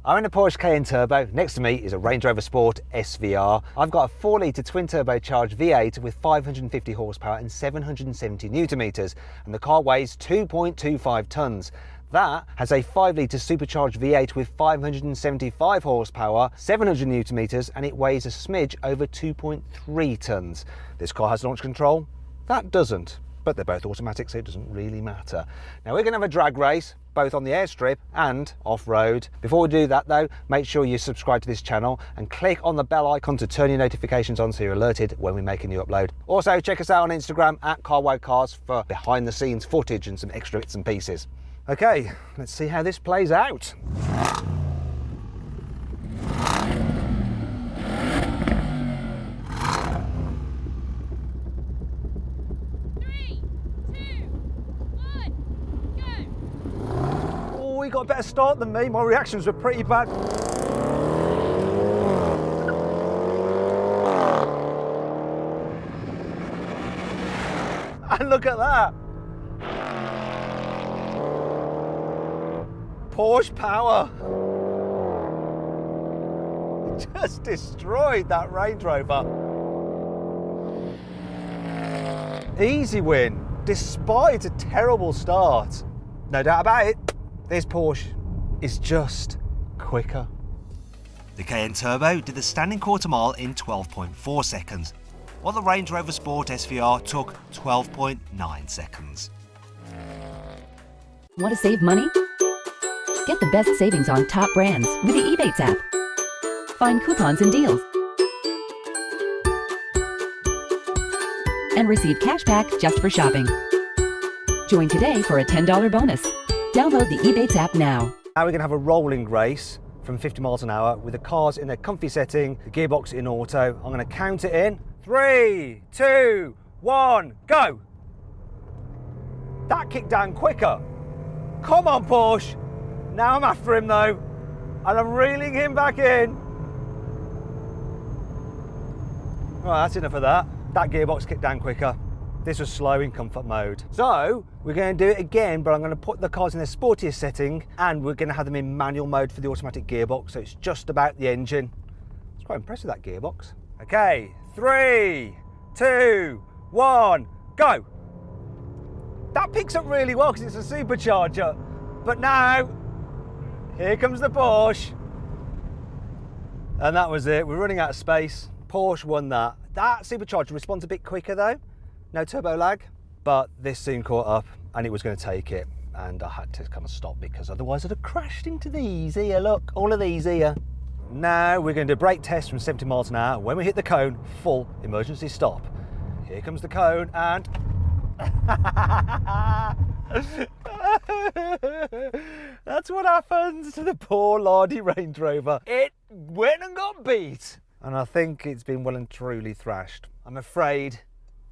I'm in a Porsche Cayenne Turbo. Next to me is a Range Rover Sport SVR. I've got a 4-litre twin turbocharged V8 with 550 horsepower and 770 newton meters, and the car weighs 2.25 tons. That has a 5-litre supercharged V8 with 575 horsepower, 700 newton meters, and it weighs a smidge over 2.3 tons. This car has launch control. That doesn't, but they're both automatic, so it doesn't really matter. Now we're going to have a drag race, both on the airstrip and off-road. Before we do that though, make sure you subscribe to this channel and click on the bell icon to turn your notifications on so you're alerted when we make a new upload. Also, check us out on Instagram at CarWowCars for behind the scenes footage and some extra bits and pieces. Okay, let's see how this plays out. He got a better start than me. My reactions were pretty bad. And look at that. Porsche power. Just destroyed that Range Rover. Easy win, despite a terrible start. No doubt about it. This Porsche is just quicker. The Cayenne Turbo did the standing quarter mile in 12.4 seconds, while the Range Rover Sport SVR took 12.9 seconds. Want to save money? Get the best savings on top brands with the Ebates app. Find coupons and deals. And receive cash back just for shopping. Join today for a $10 bonus. Download the Ebates app now. Now we're going to have a rolling race from 50 miles an hour with the cars in their comfy setting, the gearbox in auto. I'm going to count it in. 3, 2, 1, go! That kicked down quicker. Come on, Porsche. Now I'm after him though, and I'm reeling him back in. Right, that's enough of that. That gearbox kicked down quicker. This was slow in comfort mode. So we're going to do it again, but I'm going to put the cars in their sportiest setting and we're going to have them in manual mode for the automatic gearbox, so it's just about the engine. It's quite impressive, that gearbox. Okay, 3, 2, 1, go. That picks up really well because it's a supercharger. But now, here comes the Porsche. And that was it, we're running out of space. Porsche won that. That supercharger responds a bit quicker though. No turbo lag, but this soon caught up and it was going to take it, and I had to kind of stop because otherwise I'd have crashed into these here. Look, all of these here. Now we're going to do a brake test from 70 miles an hour. When we hit the cone, full emergency stop. Here comes the cone and that's what happens to the poor lardy Range Rover. It went and got beat, and I think it's been well and truly thrashed. I'm afraid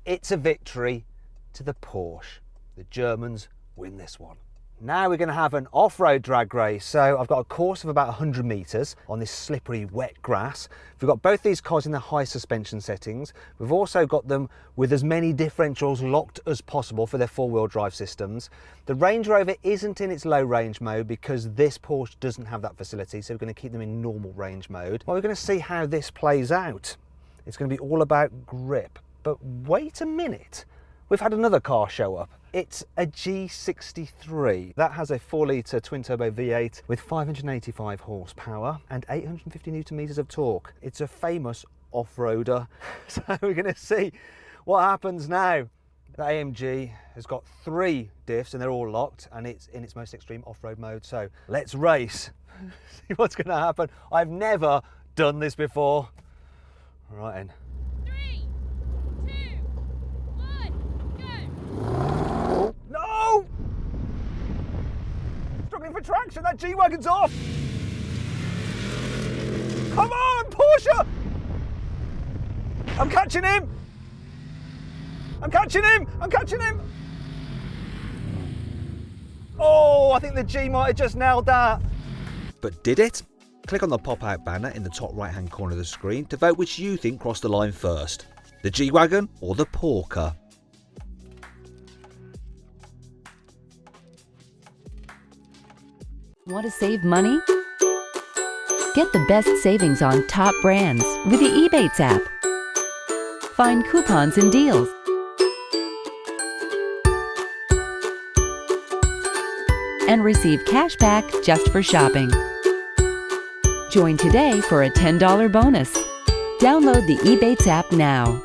it's a victory to the Porsche. The Germans win this one. Now we're going to have an off-road drag race. So I've got a course of about 100 meters on this slippery wet grass. We've got both these cars in the high suspension settings. We've also got them with as many differentials locked as possible for their four-wheel drive systems. The Range Rover isn't in its low range mode because this Porsche doesn't have that facility, so we're going to keep them in normal range mode. Well, we're going to see how this plays out. It's going to be all about grip. But wait a minute, we've had another car show up. It's a G63. That has a 4-litre twin-turbo V8 with 585 horsepower and 850 newton meters of torque. It's a famous off-roader. So we're going to see what happens now. The AMG has got 3 diffs and they're all locked, and it's in its most extreme off-road mode. So let's race, see what's going to happen. I've never done this before. Right then. No! Struggling for traction, that G-Wagon's off! Come on, Porsche! I'm catching him! I'm catching him! I'm catching him! Oh, I think the G might have just nailed that. But did it? Click on the pop-out banner in the top right-hand corner of the screen to vote which you think crossed the line first. The G-Wagon or the Porsche. Want to save money? Get the best savings on top brands with the Ebates app. Find coupons and deals. And receive cash back just for shopping. Join today for a $10 bonus. Download the Ebates app now.